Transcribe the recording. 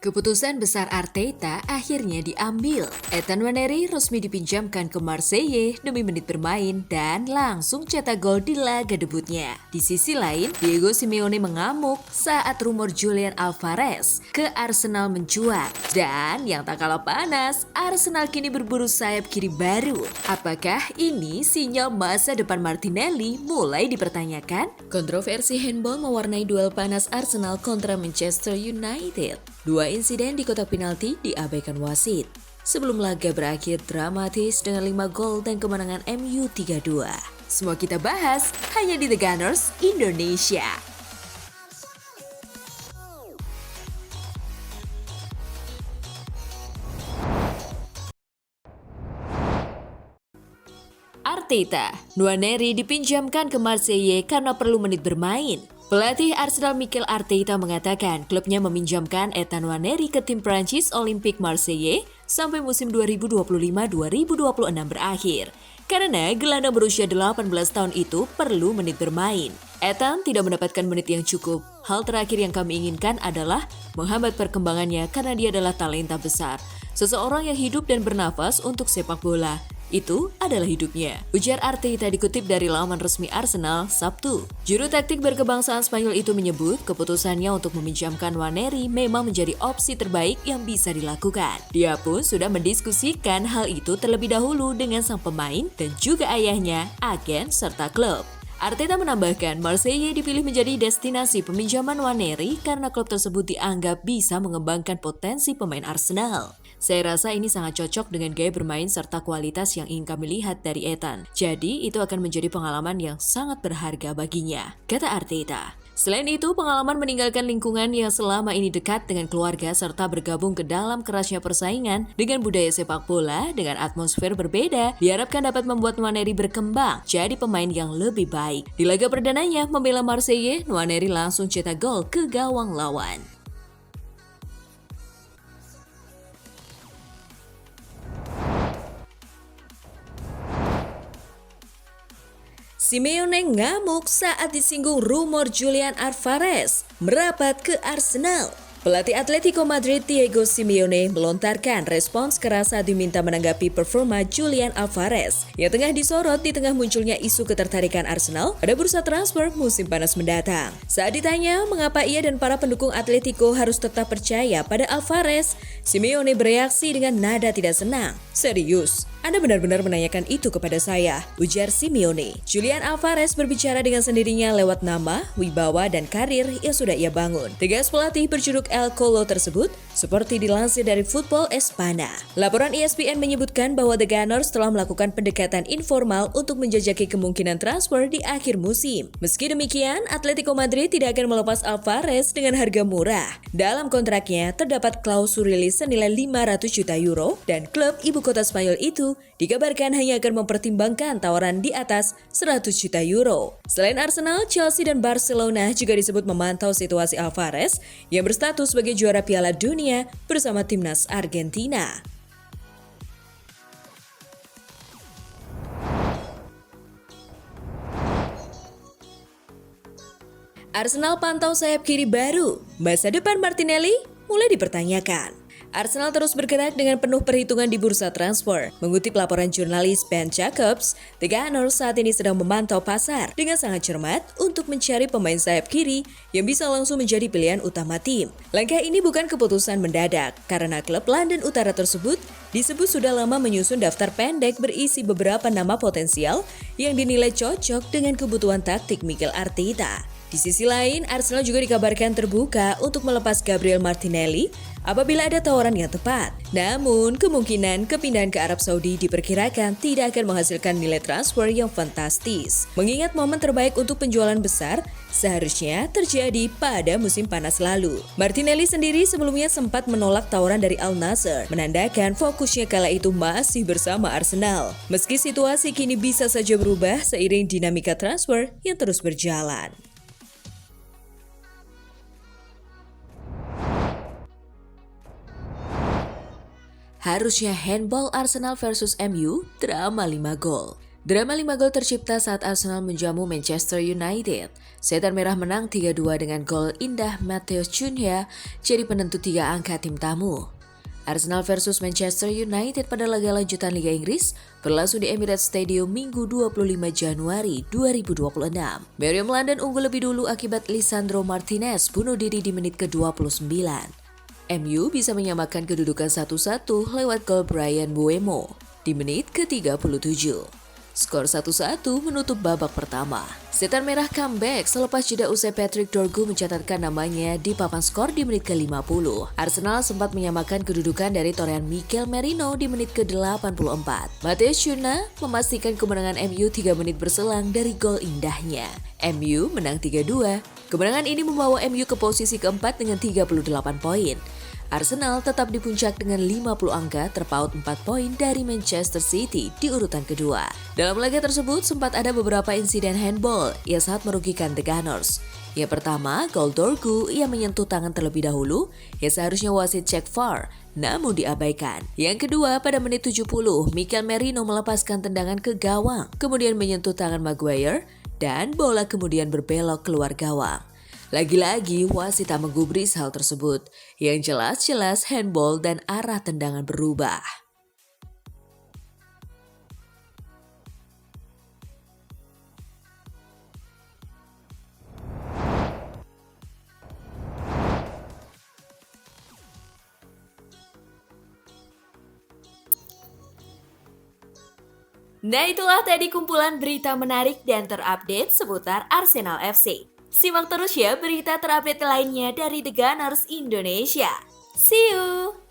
Keputusan besar Arteta akhirnya diambil. Ethan Nwaneri resmi dipinjamkan ke Marseille demi menit bermain dan langsung cetak gol di laga debutnya. Di sisi lain, Diego Simeone mengamuk saat rumor Julian Alvarez ke Arsenal mencuat. Dan yang tak kalah panas, Arsenal kini berburu sayap kiri baru. Apakah ini sinyal masa depan Martinelli mulai dipertanyakan? Kontroversi handball mewarnai duel panas Arsenal kontra Manchester United. Dua insiden di kotak penalti diabaikan wasit. Sebelum laga berakhir dramatis dengan 5 gol dan kemenangan MU 3-2. Semua kita bahas hanya di The Gunners Indonesia. Arteta, Nwaneri dipinjamkan ke Marseille karena perlu menit bermain. Pelatih Arsenal Mikel Arteta mengatakan klubnya meminjamkan Ethan Nwaneri ke tim Prancis Olympique Marseille sampai musim 2025-2026 berakhir. Karena gelandang berusia 18 tahun itu perlu menit bermain. Ethan tidak mendapatkan menit yang cukup. Hal terakhir yang kami inginkan adalah menghambat perkembangannya karena dia adalah talenta besar. Seseorang yang hidup dan bernafas untuk sepak bola. Itu adalah hidupnya, ujar Arteta dikutip dari laman resmi Arsenal Sabtu. Juru taktik berkebangsaan Spanyol itu menyebut keputusannya untuk meminjamkan Nwaneri memang menjadi opsi terbaik yang bisa dilakukan. Dia pun sudah mendiskusikan hal itu terlebih dahulu dengan sang pemain dan juga ayahnya, agen, serta klub. Arteta menambahkan Marseille dipilih menjadi destinasi peminjaman Nwaneri karena klub tersebut dianggap bisa mengembangkan potensi pemain Arsenal. Saya rasa ini sangat cocok dengan gaya bermain serta kualitas yang ingin kami lihat dari Ethan. Jadi itu akan menjadi pengalaman yang sangat berharga baginya, kata Arteta. Selain itu, pengalaman meninggalkan lingkungan yang selama ini dekat dengan keluarga serta bergabung ke dalam kerasnya persaingan dengan budaya sepak bola dengan atmosfer berbeda diharapkan dapat membuat Nwaneri berkembang jadi pemain yang lebih baik. Di laga perdananya membela Marseille, Nwaneri langsung cetak gol ke gawang lawan. Simeone ngamuk saat disinggung rumor Julian Alvarez merapat ke Arsenal. Pelatih Atletico Madrid Diego Simeone melontarkan respons keras saat diminta menanggapi performa Julian Alvarez yang tengah disorot di tengah munculnya isu ketertarikan Arsenal pada bursa transfer musim panas mendatang. Saat ditanya mengapa ia dan para pendukung Atletico harus tetap percaya pada Alvarez, Simeone bereaksi dengan nada tidak senang. Serius? Anda benar-benar menanyakan itu kepada saya, ujar Simeone. Julian Alvarez berbicara dengan sendirinya lewat nama, wibawa, dan karir yang sudah ia bangun. Tegas pelatih berjuluk El Colo tersebut, seperti dilansir dari Football Espana. Laporan ESPN menyebutkan bahwa The Gunners telah melakukan pendekatan informal untuk menjajaki kemungkinan transfer di akhir musim. Meski demikian, Atletico Madrid tidak akan melepas Alvarez dengan harga murah. Dalam kontraknya, terdapat klausul rilis senilai 500 juta euro, dan klub ibu kota Spanyol itu dikabarkan hanya akan mempertimbangkan tawaran di atas 100 juta euro. Selain Arsenal, Chelsea dan Barcelona juga disebut memantau situasi Alvarez yang berstatus sebagai juara Piala Dunia bersama timnas Argentina. Arsenal pantau sayap kiri baru. Masa depan Martinelli mulai dipertanyakan. Arsenal terus bergerak dengan penuh perhitungan di bursa transfer. Mengutip laporan jurnalis Ben Jacobs, The Gunners saat ini sedang memantau pasar dengan sangat cermat untuk mencari pemain sayap kiri yang bisa langsung menjadi pilihan utama tim. Langkah ini bukan keputusan mendadak, karena klub London Utara tersebut disebut sudah lama menyusun daftar pendek berisi beberapa nama potensial yang dinilai cocok dengan kebutuhan taktik Mikel Arteta. Di sisi lain, Arsenal juga dikabarkan terbuka untuk melepas Gabriel Martinelli apabila ada tawaran yang tepat. Namun, kemungkinan kepindahan ke Arab Saudi diperkirakan tidak akan menghasilkan nilai transfer yang fantastis. Mengingat momen terbaik untuk penjualan besar seharusnya terjadi pada musim panas lalu. Martinelli sendiri sebelumnya sempat menolak tawaran dari Al Nassr, menandakan fokusnya kala itu masih bersama Arsenal. Meski situasi kini bisa saja berubah seiring dinamika transfer yang terus berjalan. Harusnya handball Arsenal versus MU drama 5 gol. Drama 5 gol tercipta saat Arsenal menjamu Manchester United. Setan Merah menang 3-2 dengan gol indah Matheus Cunha jadi penentu 3 angka tim tamu. Arsenal versus Manchester United pada laga lanjutan Liga Inggris berlangsung di Emirates Stadium Minggu 25 Januari 2026. Meriam London unggul lebih dulu akibat Lisandro Martinez bunuh diri di menit ke-29. MU bisa menyamakan kedudukan 1-1 lewat gol Bryan Mbeumo di menit ke-37. Skor 1-1 menutup babak pertama. Setan Merah comeback selepas jeda usai Patrick Dorgu mencatatkan namanya di papan skor di menit ke-50. Arsenal sempat menyamakan kedudukan dari torehan Mikel Merino di menit ke-84. Matheus Cunha memastikan kemenangan MU 3 menit berselang dari gol indahnya. MU menang 3-2. Kemenangan ini membawa MU ke posisi keempat dengan 38 poin. Arsenal tetap di puncak dengan 50 angka terpaut 4 poin dari Manchester City di urutan kedua. Dalam laga tersebut sempat ada beberapa insiden handball yang sangat merugikan The Gunners. Yang pertama, gol Dorgu yang menyentuh tangan terlebih dahulu yang seharusnya wasit cek VAR namun diabaikan. Yang kedua, pada menit 70, Mikel Merino melepaskan tendangan ke gawang, kemudian menyentuh tangan Maguire dan bola kemudian berbelok keluar gawang. Lagi-lagi wasit tak menggubris hal tersebut, yang jelas-jelas handball dan arah tendangan berubah. Nah, itulah tadi kumpulan berita menarik dan terupdate seputar Arsenal FC. Simak terus ya berita terupdate lainnya dari The Gunners Indonesia. See you!